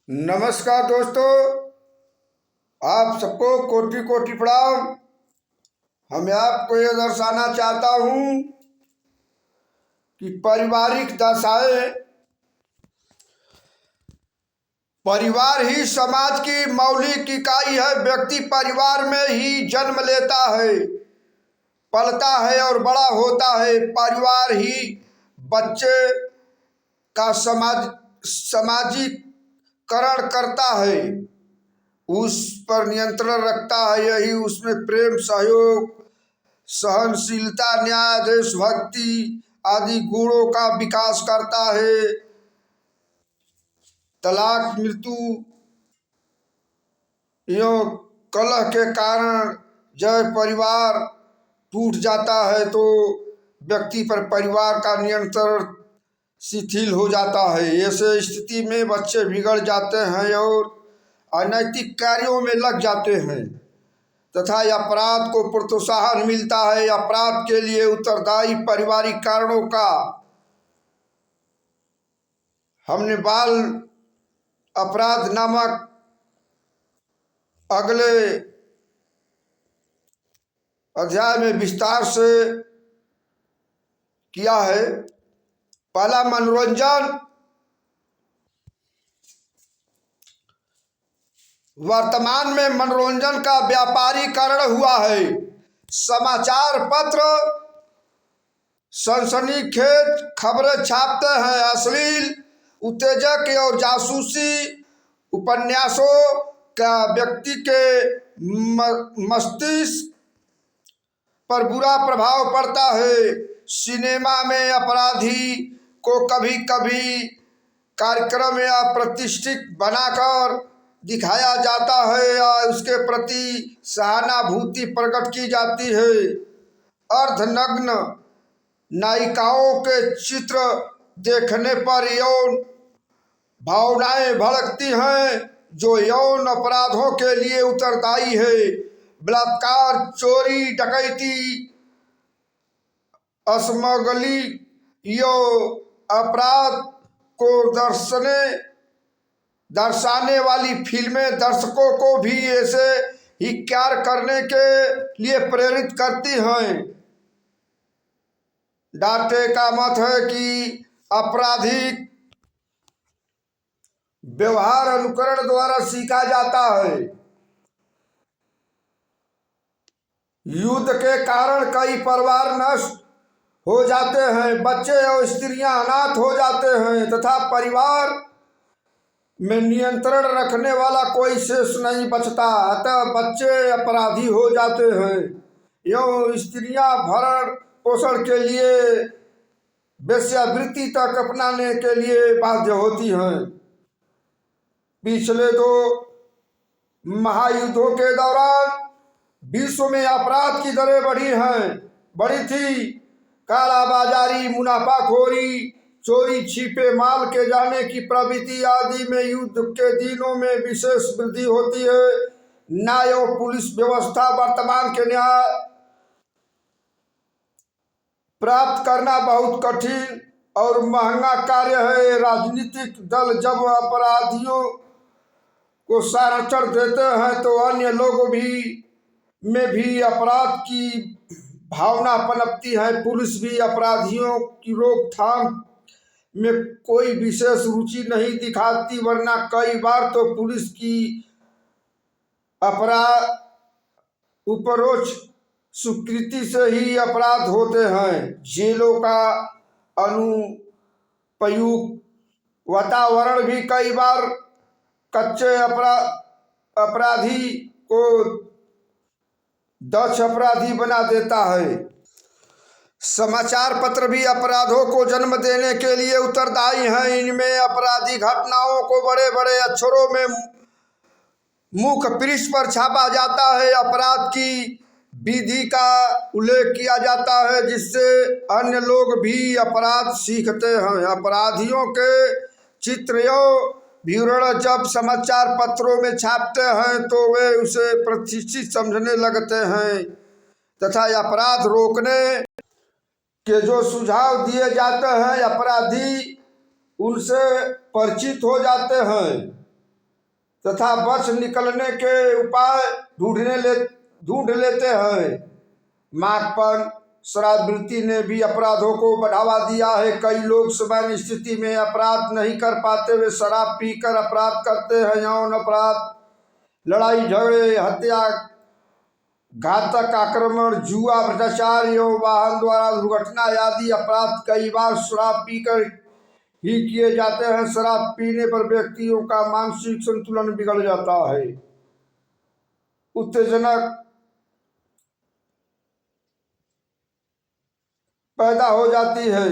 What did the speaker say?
नमस्कार दोस्तों, आप सबको कोटि कोटि प्रणाम। मैं आपको ये दर्शाना चाहता हूँ कि पारिवारिक दशाएं, परिवार ही समाज की मौलिक इकाई है। व्यक्ति परिवार में ही जन्म लेता है, पलता है और बड़ा होता है। परिवार ही बच्चे का सामाजिककरण करता है, उस पर नियंत्रण रखता है। यही उसमें प्रेम, सहयोग, सहनशीलता, न्याय, देशभक्ति आदि गुणों का विकास करता है। तलाक, मृत्यु एवं कलह के कारण जब परिवार टूट जाता है तो व्यक्ति पर परिवार का नियंत्रण शिथिल हो जाता है। ऐसे स्थिति में बच्चे बिगड़ जाते हैं और अनैतिक कार्यों में लग जाते हैं तथा अपराध को प्रोत्साहन मिलता है। अपराध के लिए उत्तरदायी पारिवारिक कारणों का हमने बाल अपराध नामक अगले अध्याय में विस्तार से किया है। पहला, मनोरंजन। वर्तमान में मनोरंजन का व्यापारीकरण हुआ है। समाचार पत्र सनसनीखेज खबरें छापते हैं। अश्लील, उत्तेजक और जासूसी उपन्यासों का व्यक्ति के मस्तिष्क पर बुरा प्रभाव पड़ता है। सिनेमा में अपराधी को कभी कभी कार्यक्रम या प्रतिष्ठित बनाकर दिखाया जाता है या उसके प्रति सहानुभूति प्रकट की जाती है। अर्धनग्न नायिकाओं के चित्र देखने पर यौन भावनाएं भड़कती हैं जो यौन अपराधों के लिए उत्तरदायी है। बलात्कार, चोरी, डकैती, स्मगलिंग यो अपराध को दर्शाने वाली फिल्में दर्शकों को भी ऐसे ही कार्य करने के लिए प्रेरित करती हैं। डाटे का मत है कि आपराधिक व्यवहार अनुकरण द्वारा सीखा जाता है। युद्ध के कारण कई परिवार नष्ट हो जाते हैं, बच्चे और स्त्रियां अनाथ हो जाते हैं तथा परिवार में नियंत्रण रखने वाला कोई शेष नहीं बचता। अतः बच्चे अपराधी हो जाते हैं एवं स्त्रियां भरण पोषण के लिए वेश्यावृत्ति तक अपनाने के लिए बाध्य होती हैं। पिछले 2 महायुद्धों के दौरान विश्व में अपराध की दरें बढ़ी थी। कालाबाजारी, मुनाफाखोरी, चोरी, छिपे माल के जाने की प्रवृत्ति आदि में युद्ध के दिनों में विशेष वृद्धि होती है। न्याय और पुलिस व्यवस्था वर्तमान के न्याय प्राप्त करना बहुत कठिन और महंगा कार्य है। राजनीतिक दल जब अपराधियों को संरक्षण देते हैं तो अन्य लोगों में भी अपराध की भावना पनपती है। पुलिस भी अपराधियों की रोकथाम में कोई विशेष रुचि नहीं दिखाती, वरना कई बार तो पुलिस की अपराध उपरोक्त स्वीकृति से ही अपराध होते हैं। जेलों का अनुपयुक्त वातावरण भी कई बार कच्चे अपराधी को दक्ष अपराधी बना देता है। समाचार पत्र भी अपराधों को जन्म देने के लिए उत्तरदायी हैं। इनमें आपराधिक घटनाओं को बड़े बड़े अक्षरों में मुख्य पृष्ठ पर छापा जाता है। अपराध की विधि का उल्लेख किया जाता है जिससे अन्य लोग भी अपराध सीखते हैं। अपराधियों के चित्र एवं विवरण जब समाचार पत्रों में छापते हैं तो वे उसे प्रतिष्ठित समझने लगते हैं तथा अपराध रोकने के जो सुझाव दिए जाते हैं अपराधी उनसे परिचित हो जाते हैं। तथा बच निकलने के उपाय ढूंढ लेते हैं। माकपन शराबवृत्ति ने भी अपराधों को बढ़ावा दिया है। कई लोग सामान्य स्थिति में अपराध नहीं कर पाते, वे शराब पीकर अपराध करते हैं। यौन अपराध, लड़ाई झगड़े, हत्या, घातक आक्रमण, जुआ, भ्रष्टाचार एवं वाहन द्वारा दुर्घटना आदि अपराध कई बार शराब पीकर ही किए जाते हैं। शराब पीने पर व्यक्तियों का मानसिक संतुलन बिगड़ जाता है, उत्तेजनक पैदा हो जाती है,